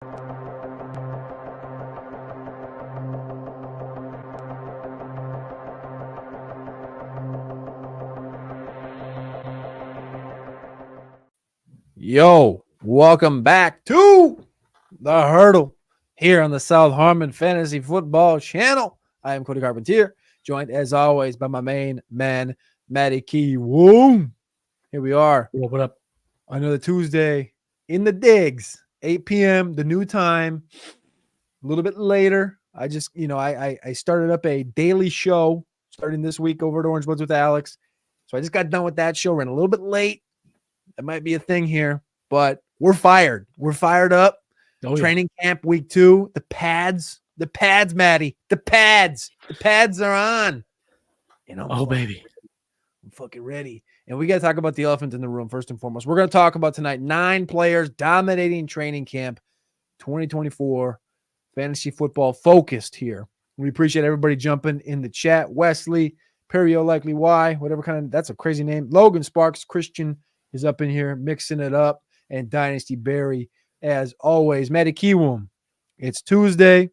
Yo, welcome back to The Hurdle here on the South Harmon Fantasy Football Channel. I am Cody Carpentier, joined as always by my main man, Matty Kiwoom. Here we are. What up? Another Tuesday in the digs, 8 p.m., the new time, a little bit later. I just, I started up a daily show starting this week over at Orange Bloods with Alex. So I just got done with that show, ran a little bit late. That might be a thing here, but we're fired. We're fired up. Oh, yeah. Training camp week 2. The pads, Matty. The pads are on. Baby. I'm fucking ready. And we got to talk about the elephant in the room first and foremost. We're going to talk about tonight 9 players dominating training camp 2024 fantasy football focused here. We appreciate everybody jumping in the chat. Wesley, Perio Likely Y, whatever kind of, that's a crazy name. Logan Sparks, Christian is up in here mixing it up, and Dynasty Barry as always. Matty Kiwoom, it's Tuesday.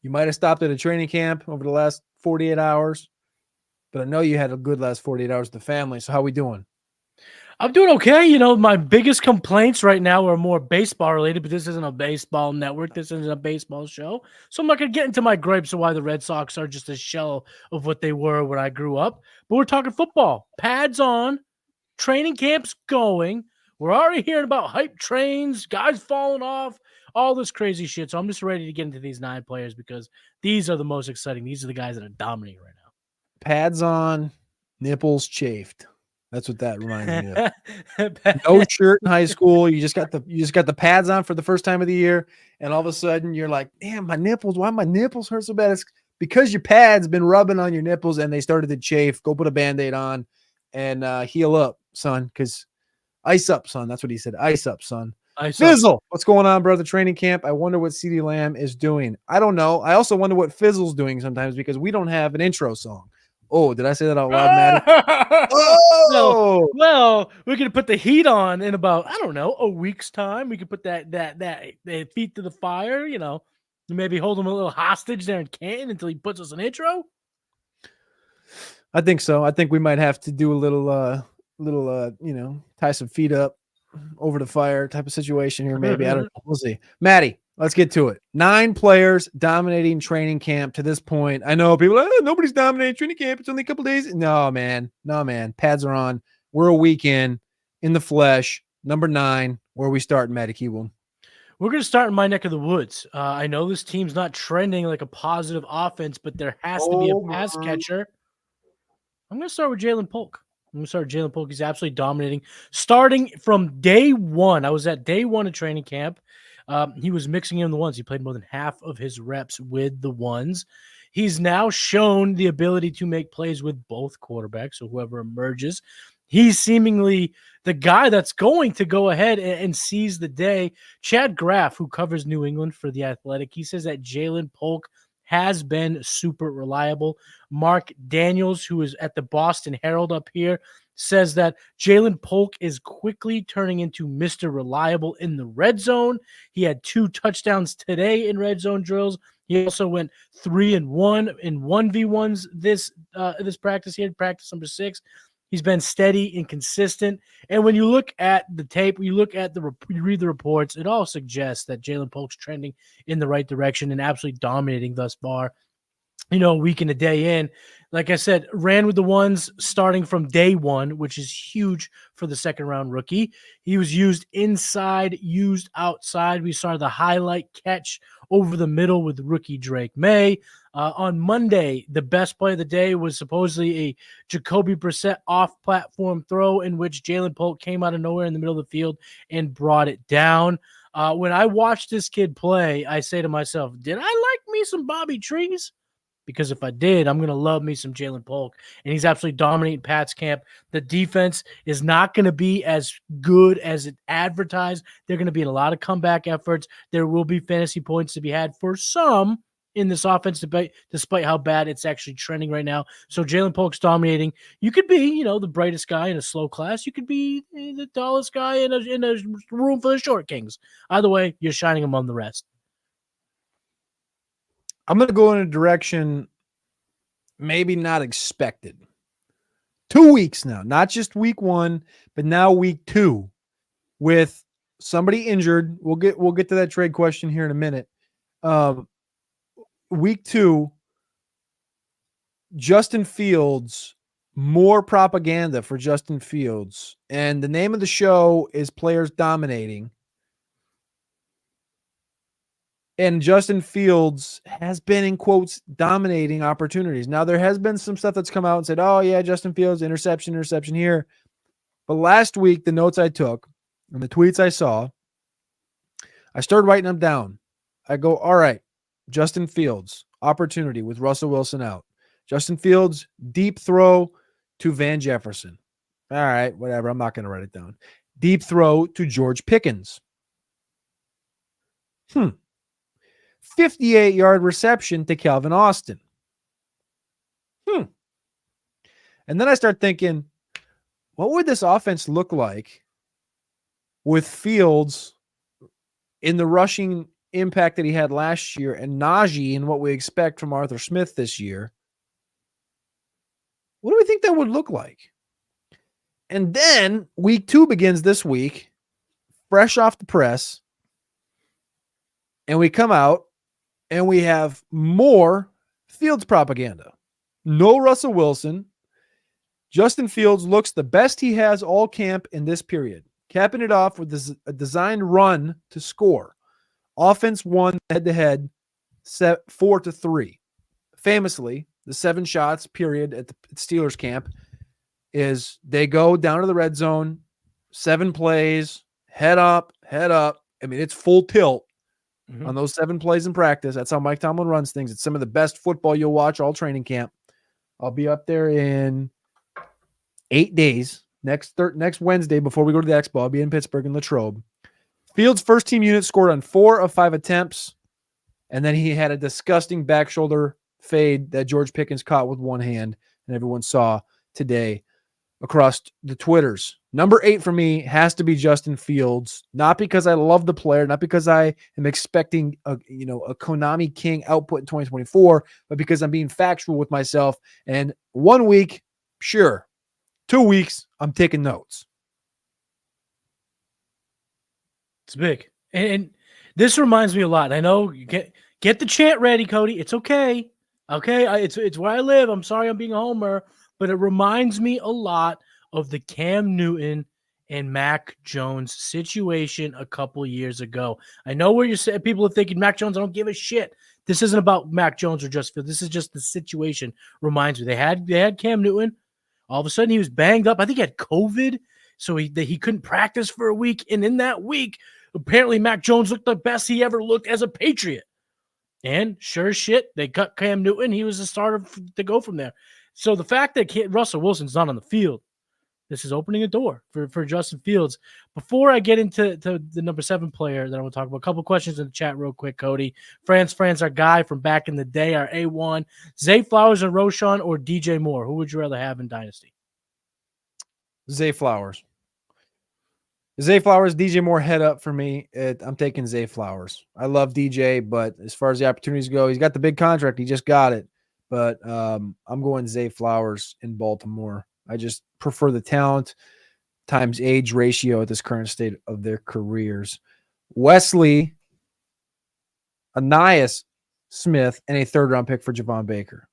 You might have stopped at a training camp over the last 48 hours, but I know you had a good last 48 hours with the family. So how we doing? I'm doing okay. My biggest complaints right now are more baseball related, but this isn't a baseball network. This isn't a baseball show. So I'm not going to get into my gripes of why the Red Sox are just a shell of what they were when I grew up. But we're talking football. Pads on. Training camp's going. We're already hearing about hype trains, guys falling off, all this crazy shit. So I'm just ready to get into these 9 players because these are the most exciting. These are the guys that are dominating right now. Pads on, nipples chafed. That's what that reminds me of. No shirt in high school. You just got the pads on for the first time of the year, and all of a sudden you're like, damn, my nipples. Why my nipples hurt so bad? It's because your pads been rubbing on your nipples and they started to chafe. Go put a Band-Aid on and heal up, son, because ice up, son. That's what he said. Ice up, son. Fizzle, what's going on, brother? Training camp. I wonder what CeeDee Lamb is doing. I don't know. I also wonder what Fizzle's doing sometimes because we don't have an intro song. Oh, did I say that out loud, Matty? Oh! Well, we're going to put the heat on in about, I don't know, a week's time. We could put that feet to the fire, maybe hold him a little hostage there in Canton until he puts us an intro. I think so. I think we might have to do a little, tie some feet up over the fire type of situation here. Maybe. I don't know. We'll see. Matty, let's get to it. 9 players dominating training camp to this point. I know people, nobody's dominating training camp. It's only a couple days. No, man. Pads are on. We're a week in the flesh. Number 9, where we start, Matty Kiwoom. We're going to start in my neck of the woods. I know this team's not trending like a positive offense, but there has to be a pass catcher. I'm going to start with Jaylen Polk. He's absolutely dominating. Starting from day 1, I was at day 1 of training camp. He was mixing in the ones. He played more than half of his reps with the ones. He's now shown the ability to make plays with both quarterbacks, so whoever emerges. He's seemingly the guy that's going to go ahead and seize the day. Chad Graff, who covers New England for The Athletic, he says that Jaylen Polk has been super reliable. Mark Daniels, who is at the Boston Herald up here, says that Jaylen Polk is quickly turning into Mr. Reliable in the red zone. He had 2 touchdowns today in red zone drills. He also went 3-1 in 1v1s this practice. He had practice number 6. He's been steady and consistent. And when you look at the tape, you read the reports, it all suggests that Jaylen Polk's trending in the right direction and absolutely dominating thus far. A week and a day in. Like I said, ran with the ones starting from day 1, which is huge for the second-round rookie. He was used inside, used outside. We saw the highlight catch over the middle with rookie Drake May. On Monday, the best play of the day was supposedly a Jacoby Brissett off-platform throw in which Jaylen Polk came out of nowhere in the middle of the field and brought it down. When I watched this kid play, I say to myself, did I like me some Bobby Trees? Because if I did, I'm going to love me some Jaylen Polk. And he's absolutely dominating Pat's camp. The defense is not going to be as good as it advertised. They're going to be in a lot of comeback efforts. There will be fantasy points to be had for some in this offense, despite how bad it's actually trending right now. So Jaylen Polk's dominating. You could be, the brightest guy in a slow class. You could be the tallest guy in a room full of short kings. Either way, you're shining among the rest. I'm going to go in a direction maybe not expected. 2 weeks now, not just week 1, but now week 2 with somebody injured. We'll get to that trade question here in a minute. Week 2, Justin Fields, more propaganda for Justin Fields. And the name of the show is Players Dominating. And Justin Fields has been, in quotes, dominating opportunities. Now, there has been some stuff that's come out and said, oh, yeah, Justin Fields, interception here. But last week, the notes I took and the tweets I saw, I started writing them down. I go, all right, Justin Fields, opportunity with Russell Wilson out. Justin Fields, deep throw to Van Jefferson. All right, whatever. I'm not going to write it down. Deep throw to George Pickens. 58-yard reception to Calvin Austin. And then I start thinking, what would this offense look like with Fields in the rushing impact that he had last year and Najee in what we expect from Arthur Smith this year? What do we think that would look like? And then week 2 begins this week, fresh off the press, and we come out and we have more Fields propaganda. No Russell Wilson. Justin Fields looks the best he has all camp in this period, capping it off with a designed run to score. Offense won head-to-head 4-3. Famously, the 7 shots period at the Steelers camp is they go down to the red zone, 7 plays, head up. I mean, it's full tilt on those 7 plays in practice. That's how Mike Tomlin runs things. It's some of the best football you'll watch all training camp. I'll be up there in 8 days. Next Wednesday before we go to the Expo, I'll be in Pittsburgh in Latrobe. Fields' first team unit scored on 4 of 5 attempts, and then he had a disgusting back shoulder fade that George Pickens caught with one hand, and everyone saw today across the Twitters. Number 8 for me has to be Justin Fields, not because I love the player, not because I am expecting a Konami King output in 2024, but because I'm being factual with myself. And 1 week, sure. 2 weeks, I'm taking notes. It's big. And this reminds me a lot. I know you get the chant ready, Cody. It's okay. Okay, it's where I live. I'm sorry I'm being a homer, but it reminds me a lot of the Cam Newton and Mac Jones situation a couple years ago. I know where you're saying people are thinking Mac Jones, I don't give a shit. This isn't about Mac Jones or Justin Fields. This is just the situation. Reminds me. They had Cam Newton. All of a sudden he was banged up. I think he had COVID, so he couldn't practice for a week. And in that week, apparently Mac Jones looked the best he ever looked as a Patriot. And sure as shit, they cut Cam Newton. He was the starter to go from there. So the fact that Russell Wilson's not on the field, this is opening a door for Justin Fields. Before I get into the number 7 player that I want to talk about, a couple questions in the chat real quick, Cody. Fran's our guy from back in the day, our A1. Zay Flowers and Roschon or DJ Moore? Who would you rather have in Dynasty? Zay Flowers. DJ Moore head up for me. I'm taking Zay Flowers. I love DJ, but as far as the opportunities go, he's got the big contract. He just got it. But I'm going Zay Flowers in Baltimore. I just prefer the talent times age ratio at this current state of their careers. Wesley, Ainias Smith, and a 3rd-round pick for Javon Baker.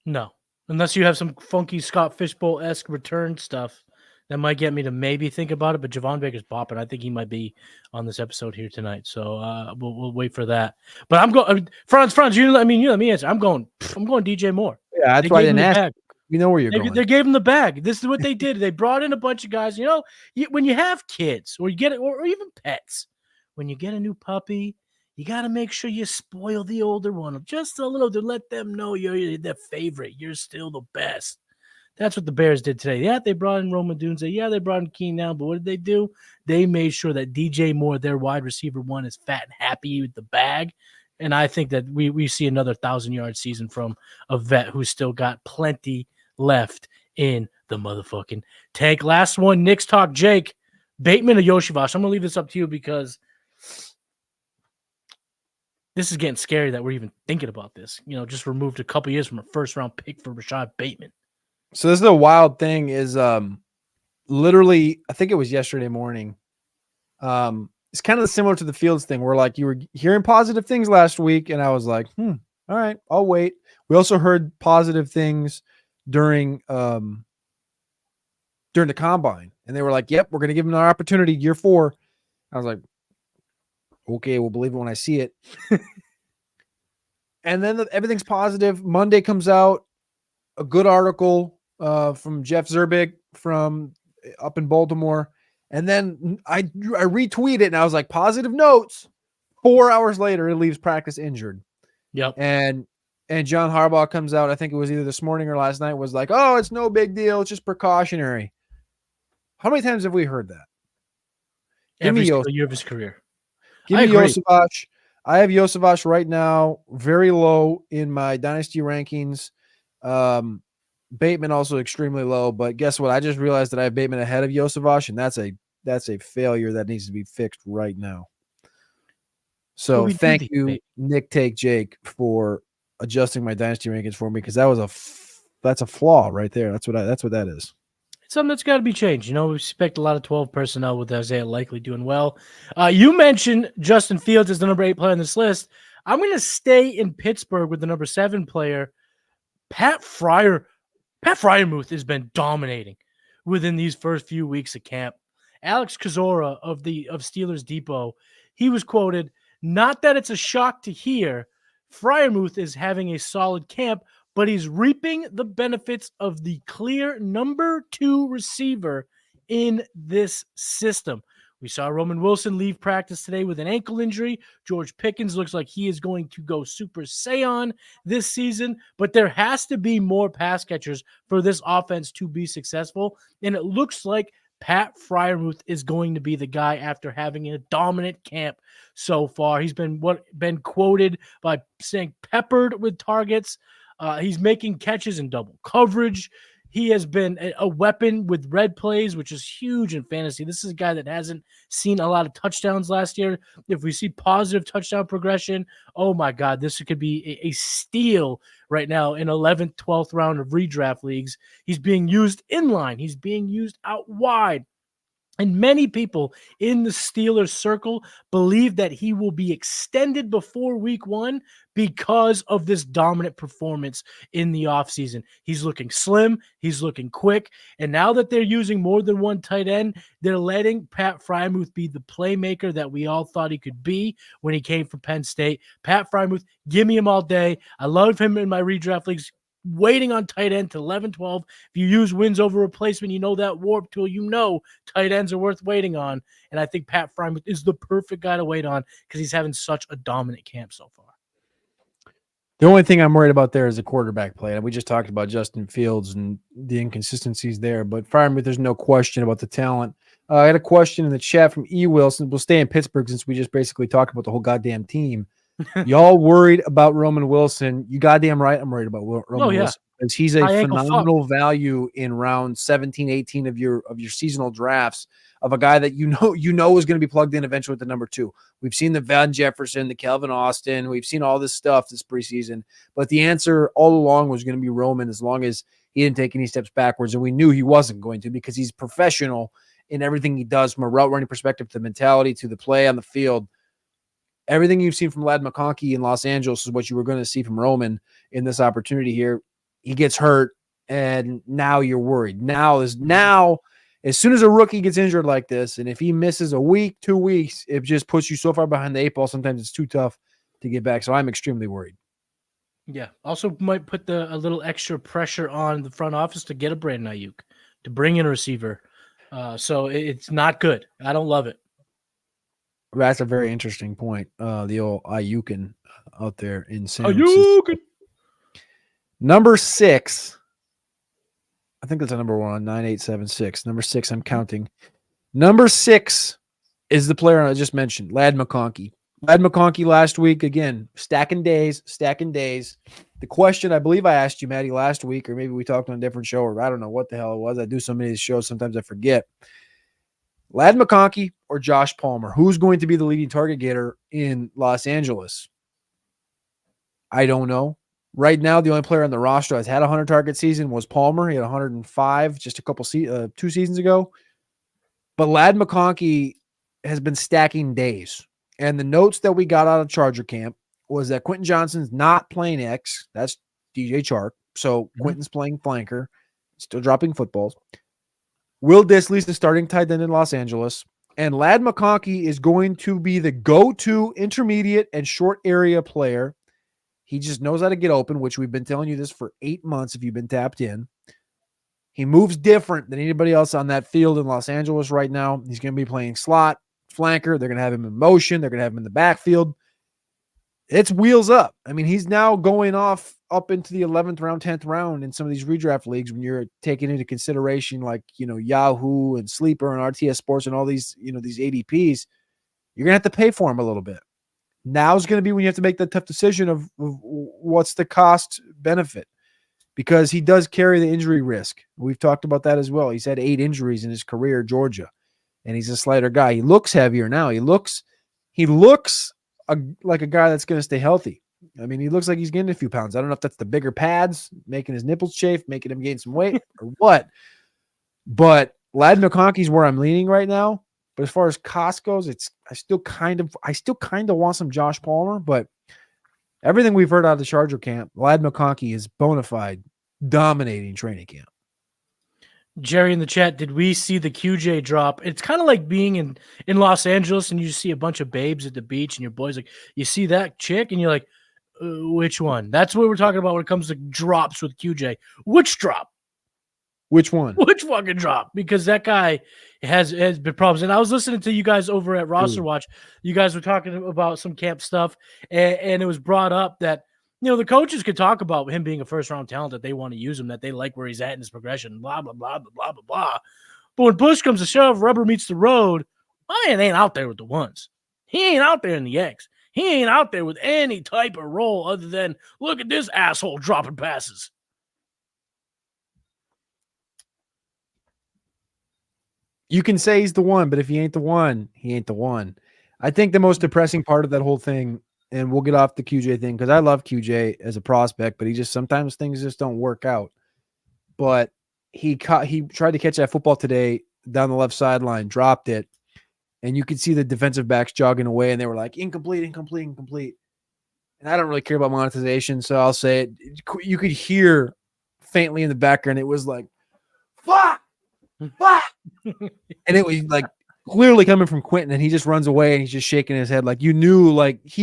No. Unless you have some funky Scott Fishbowl-esque return stuff. That might get me to maybe think about it, but Javon Baker's popping. I think he might be on this episode here tonight, so we'll wait for that. But I'm going, Franz. You let me answer. I'm going DJ Moore. Yeah, that's why I didn't ask. You know where you're going. They gave him the bag. This is what they did. They brought in a bunch of guys. When you have kids or you get it, or even pets, when you get a new puppy, you got to make sure you spoil the older one just a little to let them know you're their favorite. You're still the best. That's what the Bears did today. Yeah, they brought in Rome Odunze. Yeah, they brought in Keenan, but what did they do? They made sure that DJ Moore, their wide receiver 1, is fat and happy with the bag. And I think that we see another 1,000-yard season from a vet who's still got plenty left in the motherfucking tank. Last one, Knicks talk. Jake, Bateman or Yoshivash? I'm going to leave this up to you because this is getting scary that we're even thinking about this. Just removed a couple years from a first-round pick for Rashad Bateman. So this is the wild thing is literally, I think it was yesterday morning. It's kind of similar to the Fields thing where like you were hearing positive things last week and I was like, all right, I'll wait. We also heard positive things during the combine and they were like, yep, we're going to give him an opportunity year 4. I was like, okay, we'll believe it when I see it. And then everything's positive. Monday comes out, a good article from Jeff Zerbig from up in Baltimore. And then I retweet it and I was like, positive notes. 4 hours later, he leaves practice injured. Yep. And John Harbaugh comes out, I think it was either this morning or last night, was like, oh, it's no big deal. It's just precautionary. How many times have we heard that? Every single year of his career. Give me Yoshivash. I have Yoshivash right now, very low in my Dynasty rankings. Bateman also extremely low, but guess what? I just realized that I have Bateman ahead of Yoshivash, and that's a failure that needs to be fixed right now. So thank you, Nick Take Jake, for adjusting my Dynasty rankings for me because that's a flaw right there. That's what that is. It's something that's got to be changed. We expect a lot of 12 personnel with Isaiah likely doing well. You mentioned Justin Fields as the number 8 player on this list. I'm going to stay in Pittsburgh with the number 7 player, Pat Freiermuth has been dominating within these first few weeks of camp. Alex Kozora of Steelers Depot, he was quoted, "Not that it's a shock to hear Freiermuth is having a solid camp, but he's reaping the benefits of the clear number 2 receiver in this system." We saw Roman Wilson leave practice today with an ankle injury. George Pickens looks like he is going to go Super Saiyan this season, but there has to be more pass catchers for this offense to be successful. And it looks like Pat Freiermuth is going to be the guy after having a dominant camp so far. He's been quoted by saying peppered with targets. He's making catches in double coverage. He has been a weapon with red plays, which is huge in fantasy. This is a guy that hasn't seen a lot of touchdowns last year. If we see positive touchdown progression, oh my God, this could be a steal right now in 11th, 12th round of redraft leagues. He's being used inline. He's being used out wide. And many people in the Steelers circle believe that he will be extended before week 1 because of this dominant performance in the offseason. He's looking slim. He's looking quick. And now that they're using more than one tight end, they're letting Pat Freiermuth be the playmaker that we all thought he could be when he came from Penn State. Pat Freiermuth, give me him all day. I love him in my redraft leagues. Waiting on tight end to 11, 12. If you use wins over replacement, that warp tool, tight ends are worth waiting on. And I think Pat Freiermuth is the perfect guy to wait on because he's having such a dominant camp so far. The only thing I'm worried about there is the quarterback play. And we just talked about Justin Fields and the inconsistencies there. But Freiermuth, there's no question about the talent. I had a question in the chat from E. Wilson. We'll stay in Pittsburgh since we just basically talked about the whole goddamn team. Y'all worried about Roman Wilson? You goddamn right I'm worried about Roman Wilson because he's a phenomenal value in round 17, 18 of your seasonal drafts of a guy that is going to be plugged in eventually with the number 2. We've seen the Van Jefferson, the Calvin Austin. We've seen all this stuff this preseason. But the answer all along was going to be Roman as long as he didn't take any steps backwards. And we knew he wasn't going to because he's professional in everything he does from a route running perspective to the mentality to the play on the field. Everything you've seen from Ladd McConkey in Los Angeles is what you were going to see from Roman in this opportunity here. He gets hurt, and now you're worried. Now, as soon as a rookie gets injured like this, and if he misses a week, 2 weeks, it just puts you so far behind the 8 ball. Sometimes it's too tough to get back. So I'm extremely worried. Yeah. Also might put a little extra pressure on the front office to get a Brandon Ayuk, to bring in a receiver. So it's not good. I don't love it. That's a very interesting point. The old Ayukin out there in San Francisco. Number 6. I think that's a number 1, 9876. Number 6, I'm counting. Number 6 is the player I just mentioned, Ladd McConkey. Ladd McConkey last week, again, stacking days. The question I believe I asked you, Matty, last week, or maybe we talked on a different show, or I don't know what the hell it was. I do so many of these shows, sometimes I forget. Ladd McConkey or Josh Palmer? Who's going to be the leading target getter in Los Angeles? I don't know. Right now, the only player on the roster that's had a 100-target season was Palmer. He had 105 just a couple 2 seasons ago. But Ladd McConkey has been stacking days. And the notes that we got out of Charger camp was that Quentin Johnston's not playing X. That's DJ Chark. So Quentin's playing flanker, still dropping footballs. Will Dissly's the starting tight end in Los Angeles. And Ladd McConkey is going to be the go-to intermediate and short area player. He just knows how to get open, which we've been telling you this for 8 months if you've been tapped in. He moves different than anybody else on that field in Los Angeles right now. He's going to be playing slot, flanker. They're going to have him in motion. They're going to have him in the backfield. It's wheels up. I mean, he's now going off up into the 11th round, 10th round in some of these redraft leagues when you're taking into consideration like, Yahoo and Sleeper and RTS Sports and all these, these ADPs. You're going to have to pay for him a little bit. Now's going to be when you have to make that tough decision of what's the cost benefit, because he does carry the injury risk. We've talked about that as well. He's had 8 injuries in his career at Georgia, and he's a slighter guy. He looks heavier now. He looks like a guy that's going to stay healthy. I mean, he looks like he's getting a few pounds. I don't know if that's the bigger pads making his nipples chafe, making him gain some weight or what. But Ladd McConkey's where I'm leaning right now. But as far as cost goes, I still kind of want some Josh Palmer, but everything we've heard out of the Charger camp, Ladd McConkey is bona fide dominating training camp. Jerry in the chat, did we see the QJ drop? It's kind of like being in Los Angeles and you see a bunch of babes at the beach and your boy's like, you see that chick? And you're like, which one? That's what we're talking about when it comes to drops with QJ. Which drop? Which one? Which fucking drop? Because that guy has been problems. And I was listening to you guys over at Roster Watch. You guys were talking about some camp stuff, and it was brought up that, the coaches could talk about him being a first-round talent, that they want to use him, that they like where he's at in his progression, blah, blah, blah, blah, blah, blah, blah. But when push comes to shove, rubber meets the road, my man ain't out there with the ones. He ain't out there in the X. He ain't out there with any type of role other than, look at this asshole dropping passes. You can say he's the one, but if he ain't the one, he ain't the one. I think the most depressing part of that whole thing, and we'll get off the QJ thing because I love QJ as a prospect, but sometimes things just don't work out. But he tried to catch that football today down the left sideline, dropped it, and you could see the defensive backs jogging away, and they were like, incomplete. And I don't really care about monetization, so I'll say it. You could hear faintly in the background, it was like, fuck! And it was like clearly coming from Quentin, and he just runs away and he's just shaking his head like he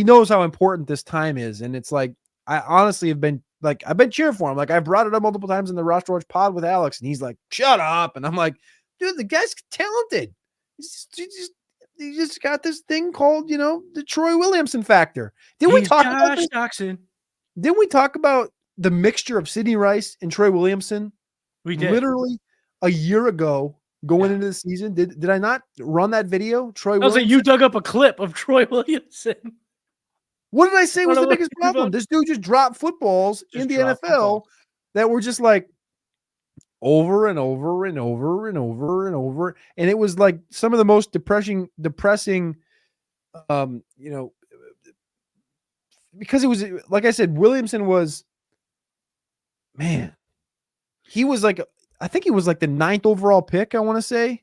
knows how important this time is. And it's like, I honestly I've been cheering for him. Like I brought it up multiple times in the Roster Watch pod with Alex, and he's like, shut up. And I'm like, dude, the guy's talented. He just got this thing called, the Troy Williamson factor. Didn't we talk about the mixture of Sidney Rice and Troy Williamson? We did. Literally a year ago going into the season. Did I not run that video? Troy Williamson? Like you dug up a clip of Troy Williamson. What did I say was the biggest problem? This dude just dropped footballs in the NFL that were just like over and over and over and over and over. And it was like some of the most depressing, because it was, like I said, Williamson was, man, he was like, I think he was like the 9th overall pick, I want to say,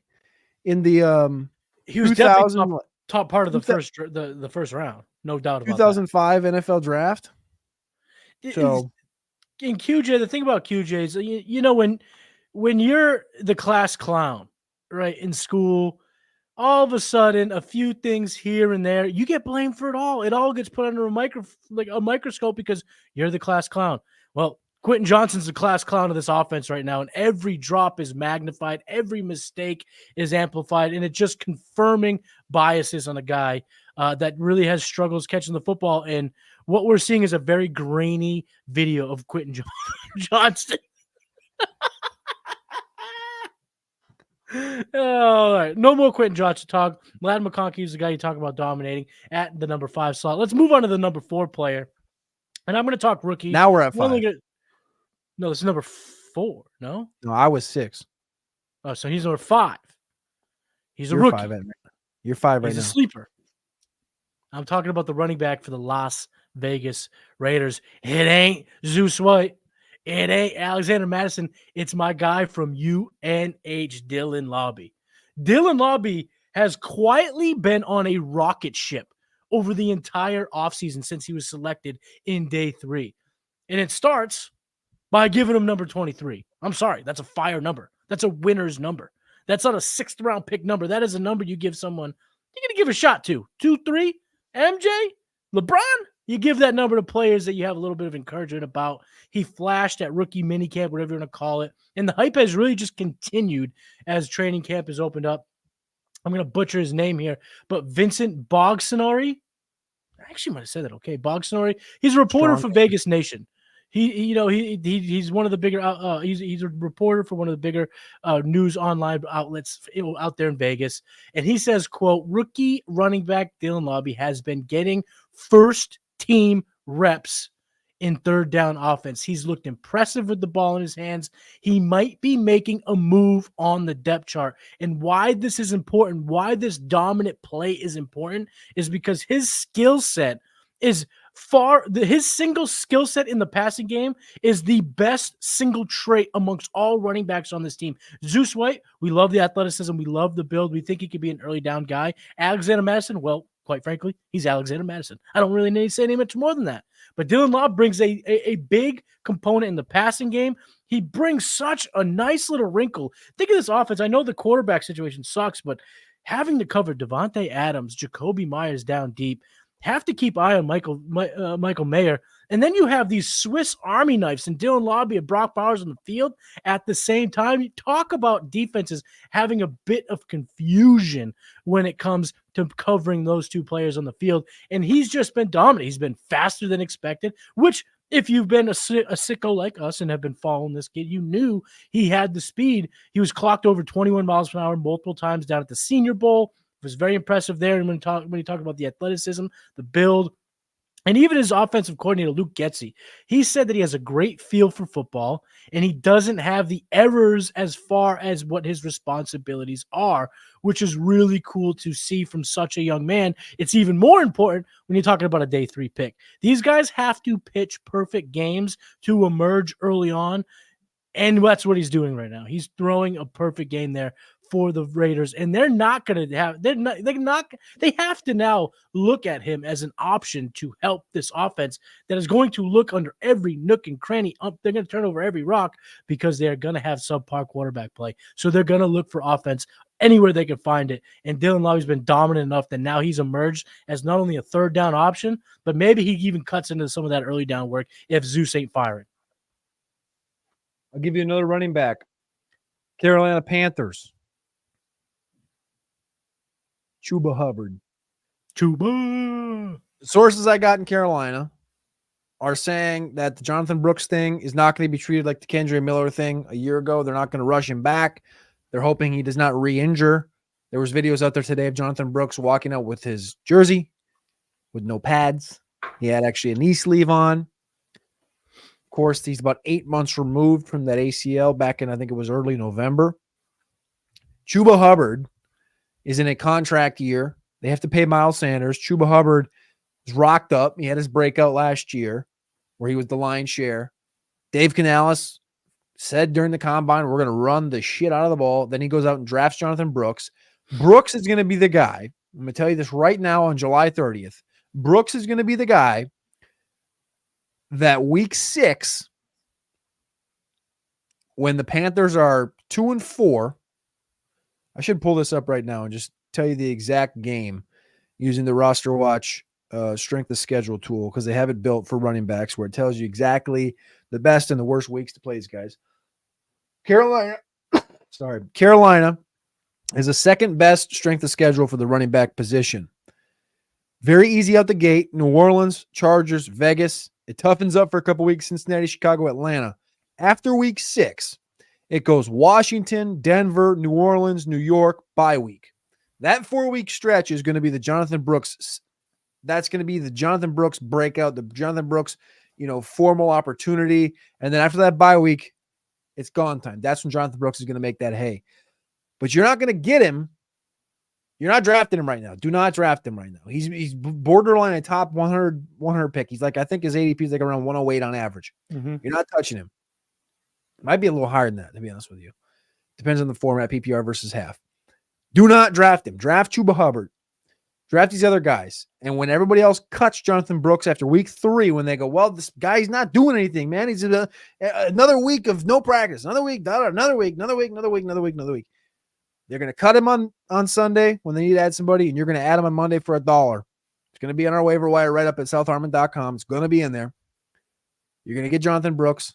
in the he was definitely top part of the first round, no doubt about 2005 NFL draft. So in QJ, the thing about QJ is when you're the class clown, right, in school, all of a sudden a few things here and there, you get blamed for it all. It all gets put under a microscope because you're the class clown. Well, Quentin Johnston's the class clown of this offense right now, and every drop is magnified, every mistake is amplified, and it's just confirming biases on a guy that really has struggles catching the football. And what we're seeing is a very grainy video of Quentin Johnston. All right. No more Quentin Johnson talk. Ladd McConkey is the guy you talk about dominating at the number 5 slot. Let's move on to the number 4 player. And I'm going to talk rookie. Now we're at 5. No, this is number 4. No, I was 6. Oh, so he's number 5. He's a You're rookie. 5 right now. You're 5 right He's now. a sleeper. I'm talking about the running back for the Las Vegas Raiders. It ain't Zeus White. It ain't Alexander Madison. It's my guy from UNH, Dylan Laube. Dylan Laube has quietly been on a rocket ship over the entire offseason since he was selected in day 3. And it starts by giving him number 23. I'm sorry. That's a fire number. That's a winner's number. That's not a 6th round pick number. That is a number you give someone you're going to give a shot to. 2, 3, MJ, LeBron. You give that number to players that you have a little bit of encouragement about. He flashed at rookie minicamp, whatever you want to call it. And the hype has really just continued as training camp has opened up. I'm going to butcher his name here, but Vincent Bogsanori. I actually might have said that okay. Bogsanori. He's a reporter for Vegas Nation. He's one of the bigger. He's a reporter for one of the bigger news online outlets out there in Vegas, and he says, "quote Rookie running back Dylan Laube has been getting first team reps in third down offense. He's looked impressive with the ball in his hands. He might be making a move on the depth chart. And why this is important, why this dominant play is important, is because his skill set is his single skill set in the passing game is the best single trait amongst all running backs on this team. Zeus White, we love the athleticism. We love the build. We think he could be an early down guy. Alexander Madison, well, quite frankly, he's Alexander Madison. I don't really need to say any much more than that. But Dylan Laube brings a big component in the passing game. He brings such a nice little wrinkle. Think of this offense. I know the quarterback situation sucks, but having to cover Devontae Adams, Jacoby Myers down deep, have to keep eye on Michael Mayer. And then you have these Swiss Army knives and Dylan Laube and Brock Bowers on the field at the same time. You talk about defenses having a bit of confusion when it comes to covering those two players on the field. And he's just been dominant. He's been faster than expected, which if you've been a sicko like us and have been following this kid, you knew he had the speed. He was clocked over 21 miles per hour multiple times down at the Senior Bowl. It was very impressive there. And when you talk about the athleticism, the build, and even his offensive coordinator, Luke Getsy, he said that he has a great feel for football and he doesn't have the errors as far as what his responsibilities are, which is really cool to see from such a young man. It's even more important when you're talking about a day 3 pick. These guys have to pitch perfect games to emerge early on. And that's what he's doing right now. He's throwing a perfect game there for the Raiders, and they're not going to have. They have to now look at him as an option to help this offense that is going to look under every nook and cranny. They're going to turn over every rock because they're going to have subpar quarterback play. So they're going to look for offense anywhere they can find it. And Dylan Laube's been dominant enough that now he's emerged as not only a third down option, but maybe he even cuts into some of that early down work if Zeus ain't firing. I'll give you another running back. Carolina Panthers. Chuba Hubbard. Chuba. Sources I got in Carolina are saying that the Jonathan Brooks thing is not going to be treated like the Kendre Miller thing a year ago. They're not going to rush him back. They're hoping he does not re-injure. There was videos out there today of Jonathan Brooks walking out with his jersey with no pads. He had actually a knee sleeve on. Of course, he's about 8 months removed from that ACL back in, I think it was early November. Chuba Hubbard is in a contract year. They have to pay Miles Sanders. Chuba Hubbard is rocked up. He had his breakout last year where he was the lion's share. Dave Canales said during the combine, we're going to run the shit out of the ball. Then he goes out and drafts Jonathan Brooks. Brooks is going to be the guy. I'm going to tell you this right now on July 30th. Brooks is going to be the guy that week 6, when the Panthers are 2-4, I should pull this up right now and just tell you the exact game using the roster watch strength of schedule tool, because they have it built for running backs where it tells you exactly the best and the worst weeks to play these guys. Carolina is the second best strength of schedule for the running back position. Very easy out the gate. New Orleans, Chargers, Vegas. It toughens up for a couple weeks. Cincinnati, Chicago, Atlanta. After week 6, It goes Washington, Denver, New Orleans, New York, bye week. That 4-week stretch is going to be the Jonathan Brooks. That's going to be the Jonathan Brooks breakout, the Jonathan Brooks, formal opportunity. And then after that bye week, it's gone time. That's when Jonathan Brooks is going to make that hay. But you're not going to get him. You're not drafting him right now. Do not draft him right now. He's borderline a top 100 pick. He's like, I think his ADP is like around 108 on average. Mm-hmm. You're not touching him. Might be a little higher than that, to be honest with you. Depends on the format, PPR versus half. Do not draft him. Draft Chuba Hubbard. Draft these other guys. And when everybody else cuts Jonathan Brooks after week 3, when they go, well, this guy's not doing anything, man. He's another week of no practice. Another week. They're going to cut him on Sunday when they need to add somebody, and you're going to add him on Monday for $1. It's going to be on our waiver wire right up at southharmon.com. It's going to be in there. You're going to get Jonathan Brooks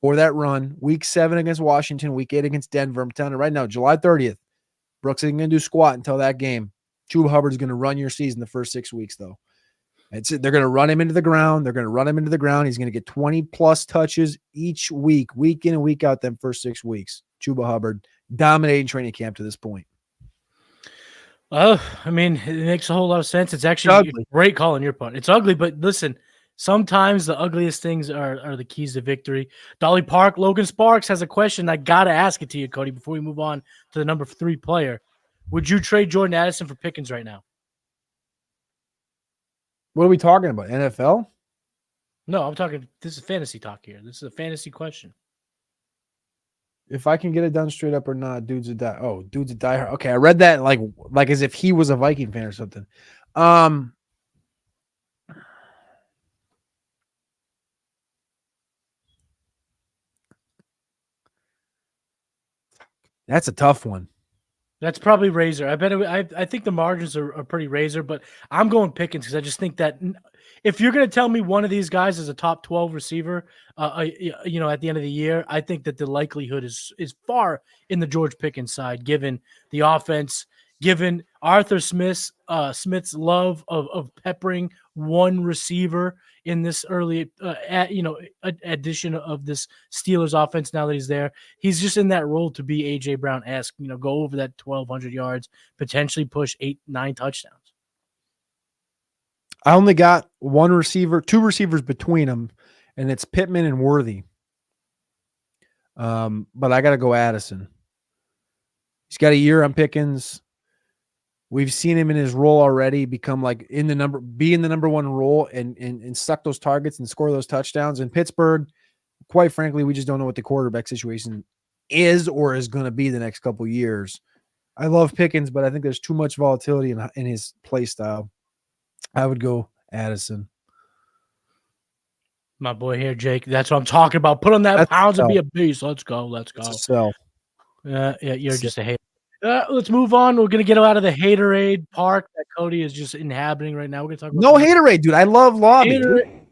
for that run. Week 7 against Washington, week 8 against Denver. I'm telling you right now, July 30th, Brooks isn't going to do squat until that game. Chuba Hubbard is going to run your season the first 6 weeks, though. They're going to run him into the ground. He's going to get 20-plus touches each week in and week out, them first 6 weeks. Chuba Hubbard dominating training camp to this point. I mean, it makes a whole lot of sense. It's actually a great call on your part. It's ugly, but listen, sometimes the ugliest things are the keys to victory. Dolly Park, Logan Sparks has a question. I got to ask it to you, Cody, before we move on to the number 3 player. Would you trade Jordan Addison for Pickens right now? What are we talking about? NFL? No, I'm talking. This is fantasy talk here. This is a fantasy question. If I can get it done straight up or not, dude's a diehard. Okay, I read that like as if he was a Viking fan or something. That's a tough one. That's probably razor. I think the margins are pretty razor, but I'm going Pickens because I just think that if you're going to tell me one of these guys is a top 12 receiver, at the end of the year, I think that the likelihood is far in the George Pickens side, given the offense, given Arthur Smith's love of peppering one receiver in this early, addition of this Steelers offense. Now that he's there, he's just in that role to be A.J. Brown-esque, go over that 1,200 yards, potentially push 8-9 touchdowns. I only got one receiver, 2 receivers between them, and it's Pittman and Worthy. But I got to go Addison. He's got a year on Pickens. We've seen him in his role already become be in the number 1 role and suck those targets and score those touchdowns. In Pittsburgh, quite frankly, we just don't know what the quarterback situation is or is going to be the next couple of years. I love Pickens, but I think there's too much volatility in his play style. I would go Addison. My boy here, Jake. That's what I'm talking about. Put on that pounds and be a beast. Let's go. It's a sell. You're just a hater. Let's move on. We're going to get out of the haterade park that Cody is just inhabiting right now. We're going to talk about haterade, dude. I love Laube.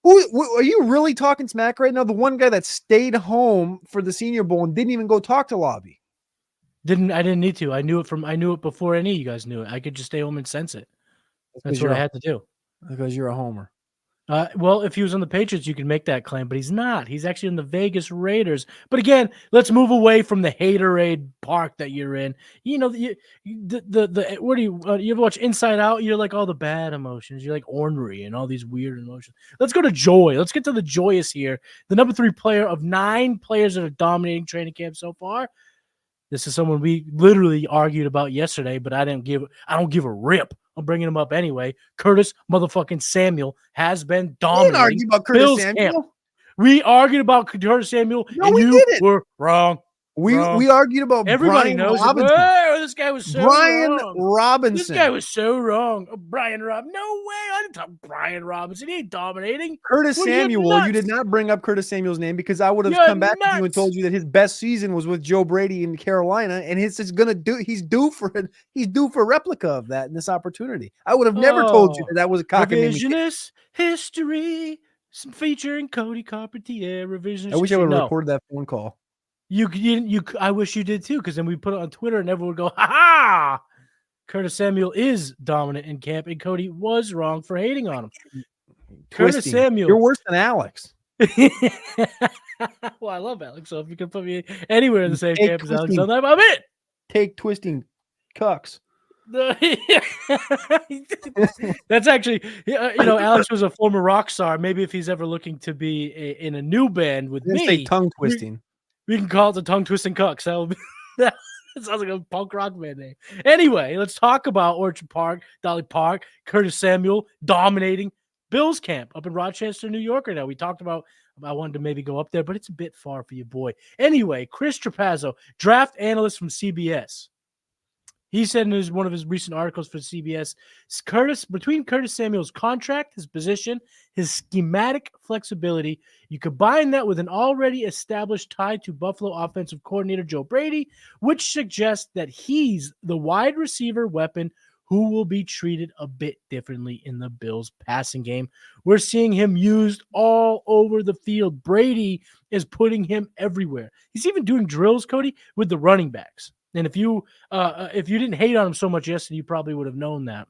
Are you really talking smack right now? The one guy that stayed home for the Senior Bowl and didn't even go talk to Laube. I didn't need to. I knew it before any of you guys knew it. I could just stay home and sense it. That's what I had to do. Because you're a homer. Well, if he was on the Patriots, you could make that claim, but he's not. He's actually in the Vegas Raiders. But again, let's move away from the haterade park that you're in. What do you ever watch Inside Out? You're like all the bad emotions. You're like ornery and all these weird emotions. Let's go to joy. Let's get to the joyous here. The number 3 player of 9 players that are dominating training camp so far. This is someone we literally argued about yesterday, but I don't give a rip. I'm bringing him up anyway. Curtis motherfucking Samuel has been dominating. We didn't argue about Curtis Samuel. Camp. We argued about Curtis Samuel, and we you didn't. were wrong. We argued about everybody Brian knows. Robinson. This guy was so wrong. Robinson. This guy was so wrong. Brian Robinson. No way. I didn't talk Brian Robinson. He ain't dominating. Curtis Samuel. You did not bring up Curtis Samuel's name because I would have come back to you and told you that his best season was with Joe Brady in Carolina, and he's due for it. He's due for a replica of that in this opportunity. I would have never told you that was a cock and revisionist history featuring Cody Carpentier. Revisionist. I wish I would have recorded that phone call. I wish you did too, because then we put it on Twitter and everyone would go, ha ha! Curtis Samuel is dominant in camp, and Cody was wrong for hating on him. Curtis Samuel. You're worse than Alex. Well, I love Alex. So if you can put me anywhere in the same Take camp as Alex twisting. Dunlap, I'm in. Take twisting cucks. That's actually, Alex was a former rock star. Maybe if he's ever looking to be in a new band with Let's me, say tongue twisting. we can call it the tongue twisting cucks. That sounds like a punk rock band name. Anyway, let's talk about Orchard Park, Dolly Park, Curtis Samuel dominating Bills camp up in Rochester, New York right now. We talked about I wanted to maybe go up there, but it's a bit far for you, boy. Anyway, Chris Trapazzo, draft analyst from CBS. He said in one of his recent articles for CBS, between Curtis Samuel's contract, his position, his schematic flexibility, you combine that with an already established tie to Buffalo offensive coordinator Joe Brady, which suggests that he's the wide receiver weapon who will be treated a bit differently in the Bills passing game. We're seeing him used all over the field. Brady is putting him everywhere. He's even doing drills, Cody, with the running backs. And if you didn't hate on him so much yesterday, you probably would have known that.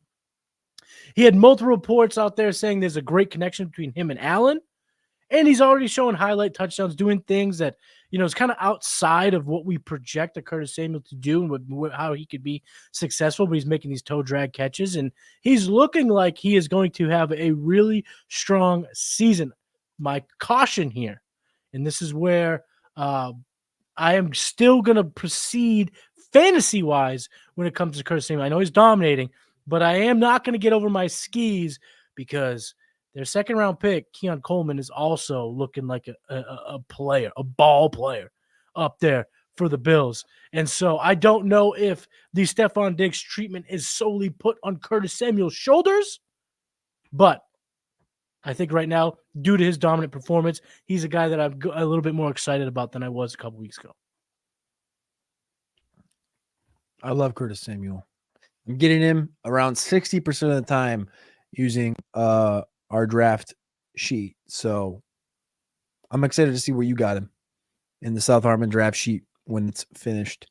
He had multiple reports out there saying there's a great connection between him and Allen. And he's already showing highlight touchdowns, doing things that, is kind of outside of what we project a Curtis Samuel to do and how he could be successful, but he's making these toe drag catches. And he's looking like he is going to have a really strong season. My caution here, and this is where I am still going to proceed fantasy-wise when it comes to Curtis Samuel. I know he's dominating, but I am not going to get over my skis because their second-round pick, Keon Coleman, is also looking like a player, a ball player up there for the Bills. And so I don't know if the Stephon Diggs treatment is solely put on Curtis Samuel's shoulders, but I think right now, due to his dominant performance, he's a guy that I'm a little bit more excited about than I was a couple weeks ago. I love Curtis Samuel. I'm getting him around 60% of the time using our draft sheet. So I'm excited to see where you got him in the South Harmon draft sheet when it's finished.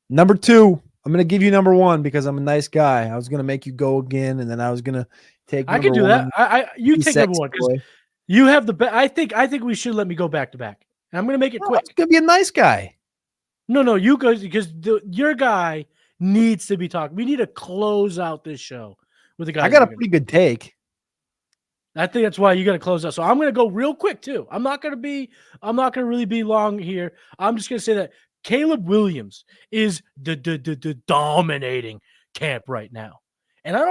Number 2, I'm going to give you number 1 because I'm a nice guy. I was going to make you go again, and then I was going to take. I can do that. You take number 1 because you have the best. I think we should let me go back to back. And I'm going to make it quick. It's going to be a nice guy. No, you guys, because your guy needs to be talking. We need to close out this show with a guy. I got a pretty good take. I think that's why you got to close out. So I'm going to go real quick too. I'm not going to really be long here. I'm just going to say that Caleb Williams is the dominating camp right now. And I'm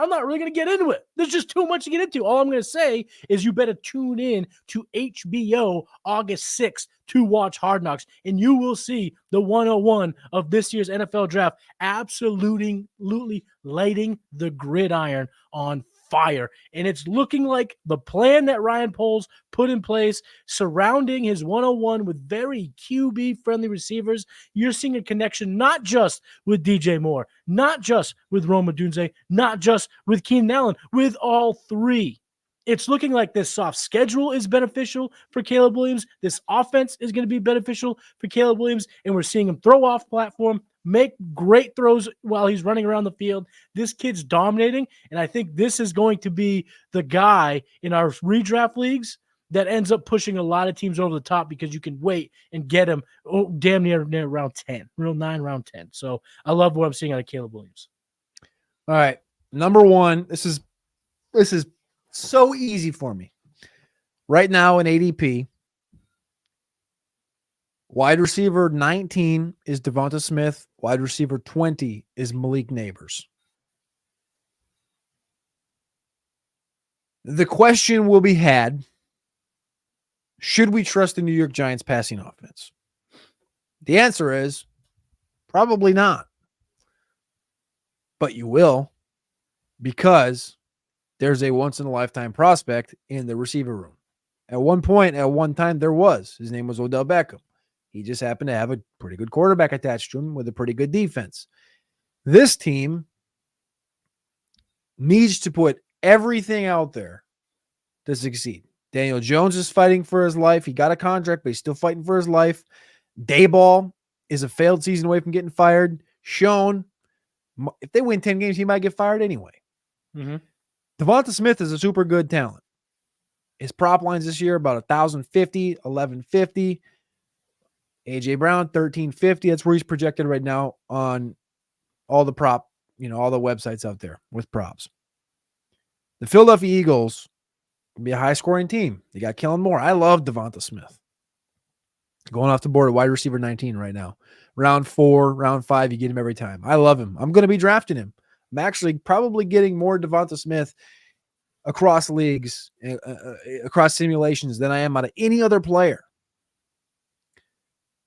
not really going to get into it. There's just too much to get into. All I'm going to say is you better tune in to HBO August 6th to watch Hard Knocks, and you will see the 101 of this year's NFL draft absolutely lighting the gridiron on fire. And it's looking like the plan that Ryan Poles put in place surrounding his 101 with very QB-friendly receivers. You're seeing a connection not just with DJ Moore, not just with Rome Odunze, not just with Keenan Allen, with all three. It's looking like this soft schedule is beneficial for Caleb Williams. This offense is going to be beneficial for Caleb Williams, and we're seeing him throw off platform, make great throws while he's running around the field. This kid's dominating, and I think this is going to be the guy in our redraft leagues that ends up pushing a lot of teams over the top because you can wait and get him damn near round 10, round 10. So I love what I'm seeing out of Caleb Williams. All right, number 1. This is so easy for me. Right now in ADP, wide receiver 19 is Devonta Smith. Wide receiver 20 is Malik Nabers. The question will be had, should we trust the New York Giants passing offense? The answer is probably not. But you will, because there's a once-in-a-lifetime prospect in the receiver room. At one time, there was. His name was Odell Beckham. He just happened to have a pretty good quarterback attached to him with a pretty good defense. This team needs to put everything out there to succeed. Daniel Jones is fighting for his life. He got a contract, but he's still fighting for his life. Dayball is a failed season away from getting fired. Schoen, if they win 10 games, he might get fired anyway. Mm-hmm. Devonta Smith is a super good talent. His prop lines this year about 1,050, 1,150. AJ Brown 1,350. That's where he's projected right now on all the prop, all the websites out there with props. The Philadelphia Eagles can be a high-scoring team. They got Kellen Moore. I love Devonta Smith. Going off the board at wide receiver 19 right now. Round 4, round 5, you get him every time. I love him. I'm going to be drafting him. I'm actually probably getting more Devonta Smith across leagues, across simulations than I am out of any other player.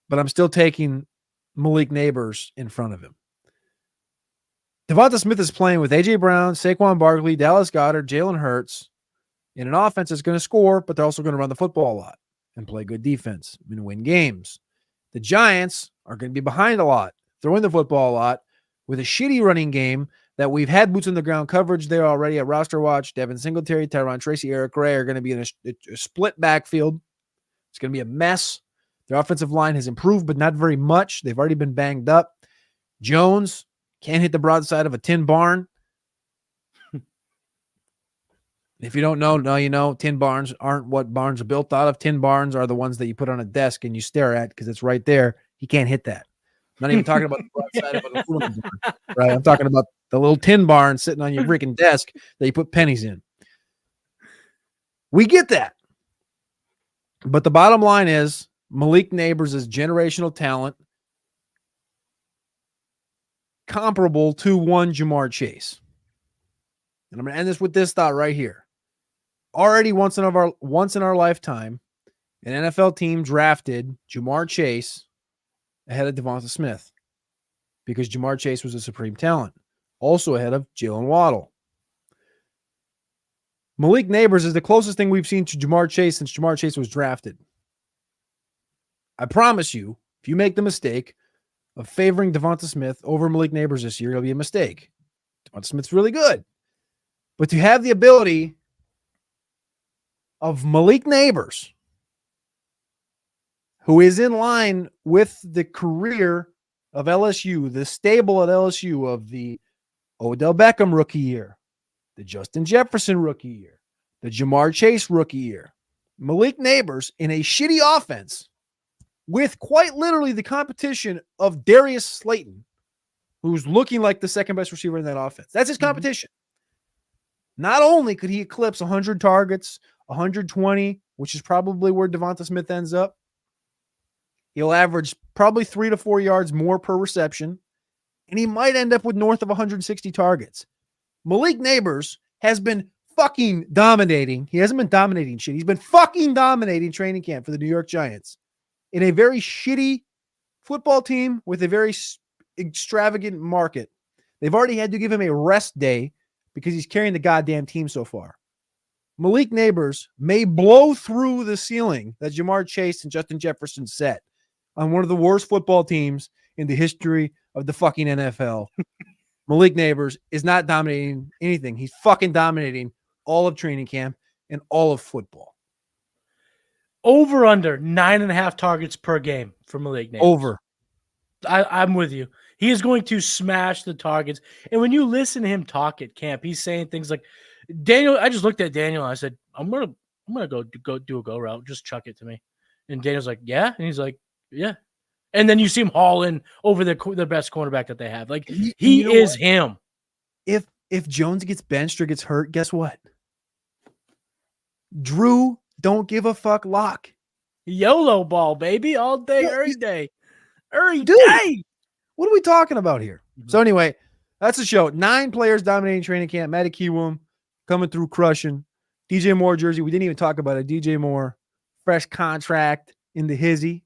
But I'm still taking Malik Nabers in front of him. Devonta Smith is playing with A.J. Brown, Saquon Barkley, Dallas Goedert, Jalen Hurts in an offense that's going to score, but they're also going to run the football a lot and play good defense and win games. The Giants are going to be behind a lot, throwing the football a lot with a shitty running game that we've had boots on the ground coverage there already at roster watch. Devin Singletary, Tyron Tracy, Eric Ray are going to be in a split backfield. It's going to be a mess. Their offensive line has improved, but not very much. They've already been banged up. Jones can't hit the broadside of a tin barn. If you don't know, now you know. Tin barns aren't what barns are built out of. Tin barns are the ones that you put on a desk and you stare at because it's right there. He can't hit that. I'm not even talking about the broadside of an aluminum barn, right? I'm talking about the little tin barn sitting on your freaking desk that you put pennies in. We get that. But the bottom line is Malik Nabers is generational talent comparable to one Jamar Chase. And I'm going to end this with this thought right here. Already once in our lifetime, an NFL team drafted Jamar Chase ahead of Devonta Smith because Jamar Chase was a supreme talent. Also ahead of Jalen Waddle. Malik Nabers is the closest thing we've seen to Jamar Chase since Jamar Chase was drafted. I promise you, if you make the mistake of favoring Devonta Smith over Malik Nabers this year, it'll be a mistake. Devonta Smith's really good. But to have the ability of Malik Nabers, who is in line with the career of LSU, the stable at LSU of the Odell Beckham rookie year, the Justin Jefferson rookie year, the Jamar Chase rookie year, Malik Nabers in a shitty offense with quite literally the competition of Darius Slayton, who's looking like the second best receiver in that offense. That's his competition. Not only could he eclipse 100 targets, 120, which is probably where Devonta Smith ends up, he'll average probably 3 to 4 yards more per reception, and he might end up with north of 160 targets. Malik Nabers has been fucking dominating. He hasn't been dominating shit. He's been fucking dominating training camp for the New York Giants in a very shitty football team with a very extravagant market. They've already had to give him a rest day because he's carrying the goddamn team so far. Malik Nabers may blow through the ceiling that Jamar Chase and Justin Jefferson set on one of the worst football teams in the history of the fucking NFL. Malik Nabers is not dominating anything. He's fucking dominating all of training camp and all of football. Over under 9.5 targets per game for Malik Nabers. Over. I'm with you. He is going to smash the targets. And when you listen to him talk at camp, he's saying things like, Daniel, I just looked at Daniel and I said, I'm gonna go do a go route. Just chuck it to me. And Daniel's like, yeah. And he's like, yeah. And then you see him hauling over the best cornerback that they have. Like he is him. If Jones gets benched or gets hurt, guess what? Drew don't give a fuck lock. YOLO ball, baby, all day, every day. Every Dude, day. What are we talking about here? So anyway, that's the show. 9 players dominating training camp. Matty Kiwoom coming through crushing. DJ Moore jersey. We didn't even talk about it. DJ Moore, fresh contract in the hizzy.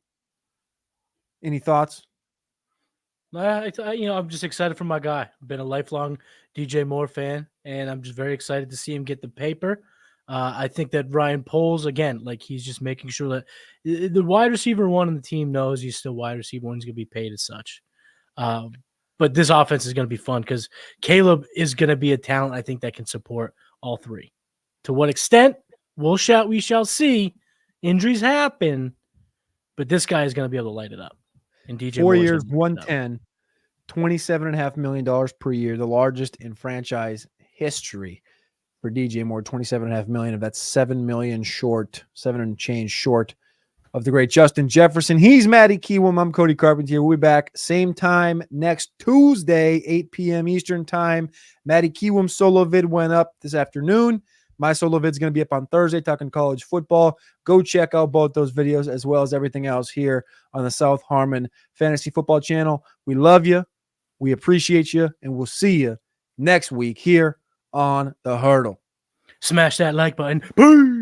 Any thoughts? I'm just excited for my guy. I've been a lifelong DJ Moore fan, and I'm just very excited to see him get the paper. I think that Ryan Poles, again, like he's just making sure that the wide receiver one on the team knows he's still wide receiver one. He's going to be paid as such. But this offense is going to be fun because Caleb is going to be a talent, I think, that can support all three. To what extent, we shall see. Injuries happen, but this guy is going to be able to light it up. And DJ 4 years, 110, $27.5 million per year, the largest in franchise history. for DJ Moore, 27.5 million of that 7 million short, 7 and change short of the great Justin Jefferson. He's Matty Kiwoom. I'm Cody Carpentier. We'll be back same time next Tuesday, 8 p.m. Eastern time. Matty Kiwoom solo vid went up this afternoon. My solo vid's going to be up on Thursday talking college football. Go check out both those videos as well as everything else here on the South Harmon Fantasy Football channel. We love you. We appreciate you. And we'll see you next week here on The Hurdle. Smash that like button. Boom!